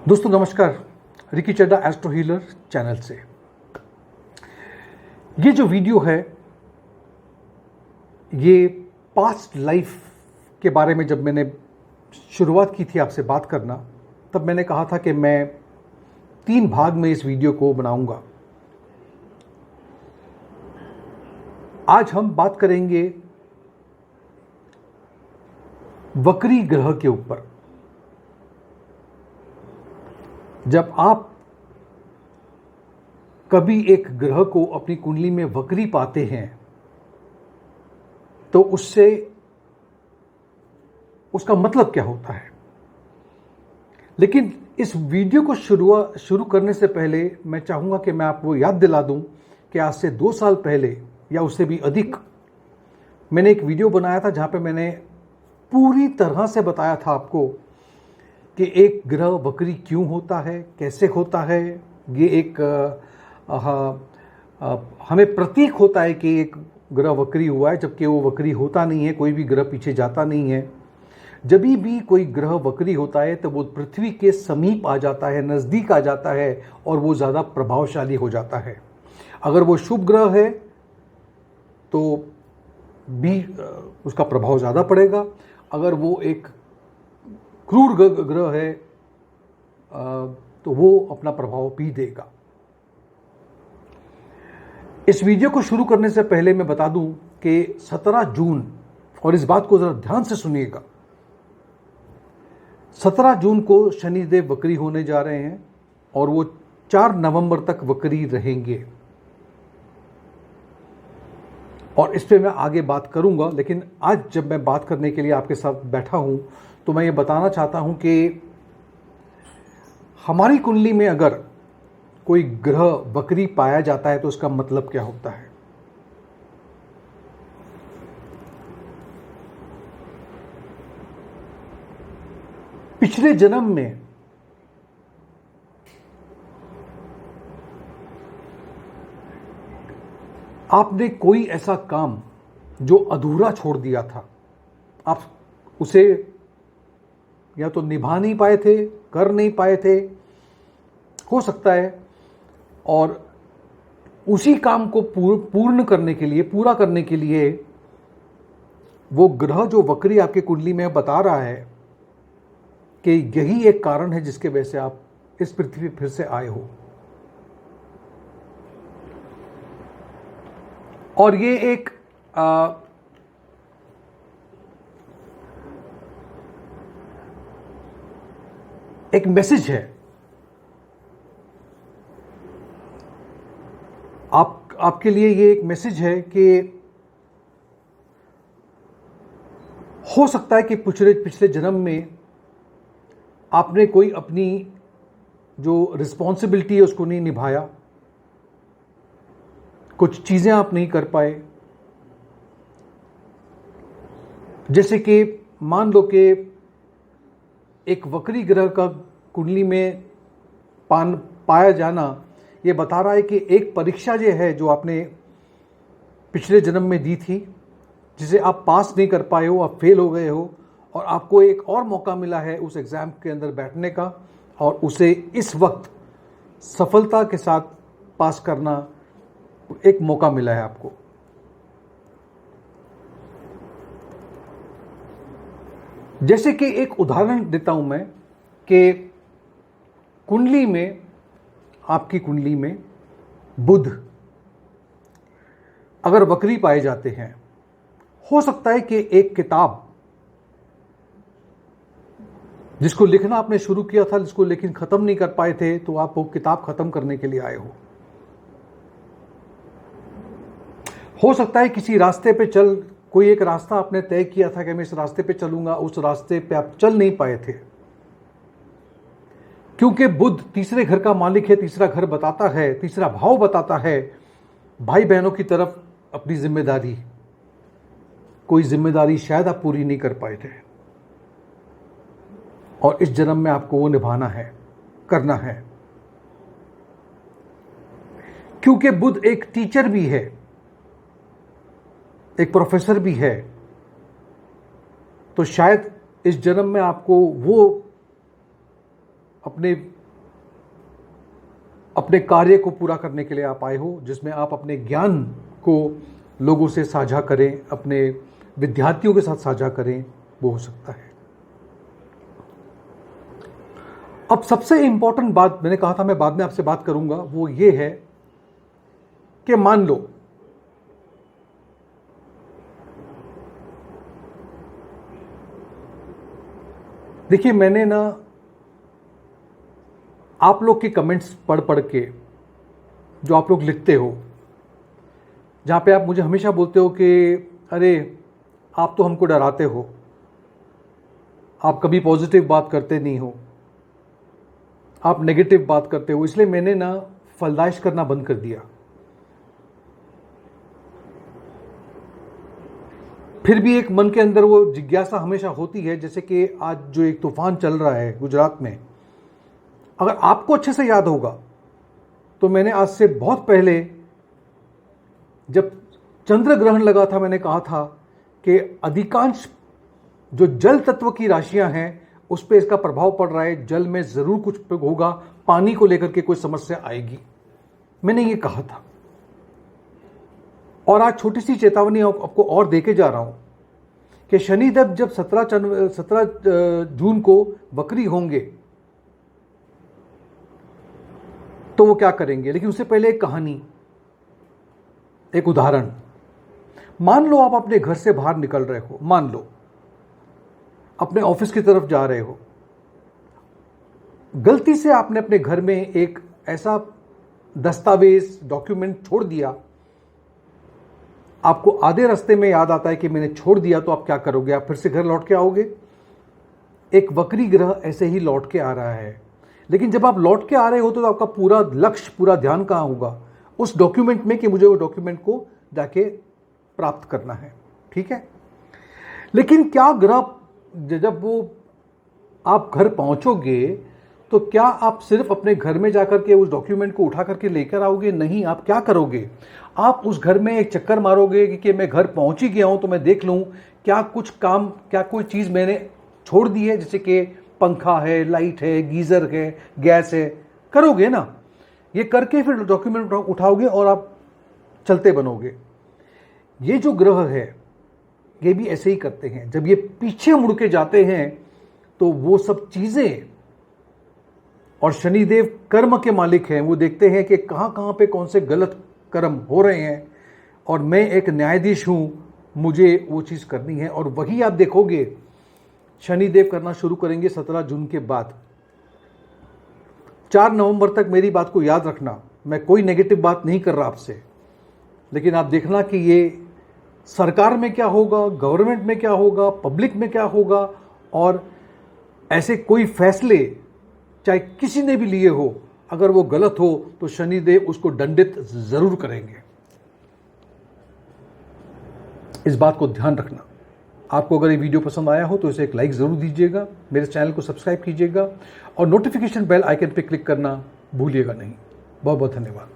दोस्तों नमस्कार, रिकी चड्डा astro healer channel से। ये जो वीडियो है ये पास्ट लाइफ के बारे में जब मैंने शुरुआत की थी आपसे बात करना, तब मैंने कहा था कि मैं 3 भाग में इस वीडियो को बनाऊंगा। आज हम बात करेंगे वक्री ग्रह के ऊपर। जब आप कभी एक ग्रह को अपनी कुंडली में वक्री पाते हैं तो उससे उसका मतलब क्या होता है। लेकिन इस वीडियो को शुरू करने से पहले मैं चाहूंगा कि मैं आपको याद दिला दूं कि आज से 2 साल पहले या उससे भी अधिक मैंने एक वीडियो बनाया था जहां पे मैंने पूरी तरह से बताया था आपको कि एक ग्रह वक्री क्यों होता है, कैसे होता है। ये एक हमें प्रतीक होता है कि एक ग्रह वक्री हुआ है, जबकि वो वक्री होता नहीं है। कोई भी ग्रह पीछे जाता नहीं है। जब भी कोई ग्रह वक्री होता है तो वो पृथ्वी के समीप आ जाता है, नज़दीक आ जाता है और वो ज़्यादा प्रभावशाली हो जाता है। अगर वो शुभ ग्रह है तो भी उसका प्रभाव ज़्यादा पड़ेगा। अगर वो एक क्रूर ग्रह है तो वो अपना प्रभाव भी देगा। इस वीडियो को शुरू करने से पहले मैं बता दूं कि 17 जून, और इस बात को जरा ध्यान से सुनिएगा, 17 जून को शनिदेव वक्री होने जा रहे हैं और वो 4 नवंबर तक वक्री रहेंगे। और इस पे मैं आगे बात करूंगा, लेकिन आज जब मैं बात करने के लिए आपके साथ बैठा हूं तो मैं ये बताना चाहता हूं कि हमारी कुंडली में अगर कोई ग्रह वक्री पाया जाता है तो उसका मतलब क्या होता है। पिछले जन्म में आपने कोई ऐसा काम जो अधूरा छोड़ दिया था, आप उसे या तो निभा नहीं पाए थे, कर नहीं पाए थे, हो सकता है। और उसी काम को पूर्ण करने के लिए, पूरा करने के लिए वो ग्रह जो वक्री आपके कुंडली में बता रहा है कि यही एक कारण है जिसके वजह से आप इस पृथ्वी फिर से आए हो। और ये एक मैसेज है आपके लिए। ये एक मैसेज है कि हो सकता है कि पिछले जन्म में आपने कोई अपनी जो रिस्पॉन्सिबिलिटी है उसको नहीं निभाया, कुछ चीजें आप नहीं कर पाए। जैसे कि मान लो कि एक वक्री ग्रह का कुंडली में पाया जाना ये बता रहा है कि एक परीक्षा जो है, जो आपने पिछले जन्म में दी थी, जिसे आप पास नहीं कर पाए हो, आप फेल हो गए हो, और आपको एक और मौका मिला है उस एग्जाम के अंदर बैठने का, और उसे इस वक्त सफलता के साथ पास करना एक मौका मिला है आपको। जैसे कि एक उदाहरण देता हूं मैं कि कुंडली में, आपकी कुंडली में बुध अगर वक्री पाए जाते हैं, हो सकता है कि एक किताब जिसको लिखना आपने शुरू किया था, जिसको लेकिन खत्म नहीं कर पाए थे, तो आप वो किताब खत्म करने के लिए आए हो। हो सकता है किसी रास्ते पे कोई एक रास्ता आपने तय किया था कि मैं इस रास्ते पे चलूंगा, उस रास्ते पे आप चल नहीं पाए थे। क्योंकि बुध तीसरे घर का मालिक है, तीसरा घर बताता है, तीसरा भाव बताता है भाई बहनों की तरफ अपनी जिम्मेदारी। कोई जिम्मेदारी शायद आप पूरी नहीं कर पाए थे और इस जन्म में आपको वो निभाना है, करना है। क्योंकि बुध एक टीचर भी है, एक प्रोफेसर भी है, तो शायद इस जन्म में आपको वो अपने अपने कार्य को पूरा करने के लिए आप आए हो, जिसमें आप अपने ज्ञान को लोगों से साझा करें, अपने विद्यार्थियों के साथ साझा करें, वो हो सकता है। अब सबसे इंपॉर्टेंट बात, मैंने कहा था मैं बाद में आपसे बात करूंगा, वो ये है कि मान लो देखिए, मैंने ना आप लोग के कमेंट्स पढ़ पढ़ के, जो आप लोग लिखते हो, जहां पे आप मुझे हमेशा बोलते हो कि अरे आप तो हमको डराते हो, आप कभी पॉजिटिव बात करते नहीं हो, आप नेगेटिव बात करते हो, इसलिए मैंने ना फलदाइश करना बंद कर दिया। फिर भी एक मन के अंदर वो जिज्ञासा हमेशा होती है, जैसे कि आज जो एक तूफान चल रहा है गुजरात में, अगर आपको अच्छे से याद होगा तो मैंने आज से बहुत पहले जब चंद्र ग्रहण लगा था, मैंने कहा था कि अधिकांश जो जल तत्व की राशियां हैं उस पर इसका प्रभाव पड़ रहा है, जल में जरूर कुछ होगा, पानी को लेकर के कोई समस्या आएगी, मैंने ये कहा था। और आज छोटी सी चेतावनी आपको और देके जा रहा हूं कि शनिदेव जब 17 जून को वक्री होंगे तो वो क्या करेंगे। लेकिन उससे पहले एक कहानी, एक उदाहरण। मान लो आप अपने घर से बाहर निकल रहे हो, मान लो अपने ऑफिस की तरफ जा रहे हो, गलती से आपने अपने घर में एक ऐसा दस्तावेज, डॉक्यूमेंट छोड़ दिया, आपको आधे रास्ते में याद आता है कि मैंने छोड़ दिया, तो आप क्या करोगे? आप फिर से घर लौट के आओगे? एक वक्री ग्रह ऐसे ही लौट के आ रहा है। लेकिन जब आप लौट के आ रहे हो तो आपका पूरा लक्ष्य, पूरा ध्यान कहां होगा? उस डॉक्यूमेंट में, कि मुझे वो डॉक्यूमेंट को जाके प्राप्त करना है, ठीक है। लेकिन क्या ग्रह, जब वो आप घर पहुंचोगे तो क्या आप सिर्फ अपने घर में जाकर के उस डॉक्यूमेंट को उठा करके लेकर आओगे? नहीं, आप क्या करोगे? आप उस घर में एक चक्कर मारोगे कि मैं घर पहुंच ही गया हूं तो मैं देख लूं क्या कुछ काम, क्या कोई चीज मैंने छोड़ दी है, जैसे कि पंखा है, लाइट है, गीजर है, गैस है, करोगे ना। ये करके फिर डॉक्यूमेंट उठाओगे और आप चलते बनोगे। ये जो ग्रह है ये भी ऐसे ही करते हैं, जब ये पीछे मुड़ के जाते हैं तो वो सब चीजें, और शनिदेव कर्म के मालिक हैं, वो देखते हैं कि कहां कहां पे कौन से गलत कर्म हो रहे हैं, और मैं एक न्यायाधीश हूं, मुझे वो चीज करनी है। और वही आप देखोगे शनिदेव करना शुरू करेंगे 17 जून के बाद। 4 नवंबर तक मेरी बात को याद रखना, मैं कोई नेगेटिव बात नहीं कर रहा आपसे, लेकिन आप देखना कि ये सरकार में क्या होगा, गवर्नमेंट में क्या होगा, पब्लिक में क्या होगा, और ऐसे कोई फैसले चाहे किसी ने भी लिए हो, अगर वो गलत हो तो शनिदेव उसको दंडित जरूर करेंगे। इस बात को ध्यान रखना। आपको अगर ये वीडियो पसंद आया हो तो इसे एक लाइक जरूर दीजिएगा, मेरे चैनल को सब्सक्राइब कीजिएगा और नोटिफिकेशन बेल आइकन पे क्लिक करना भूलिएगा नहीं। बहुत बहुत धन्यवाद।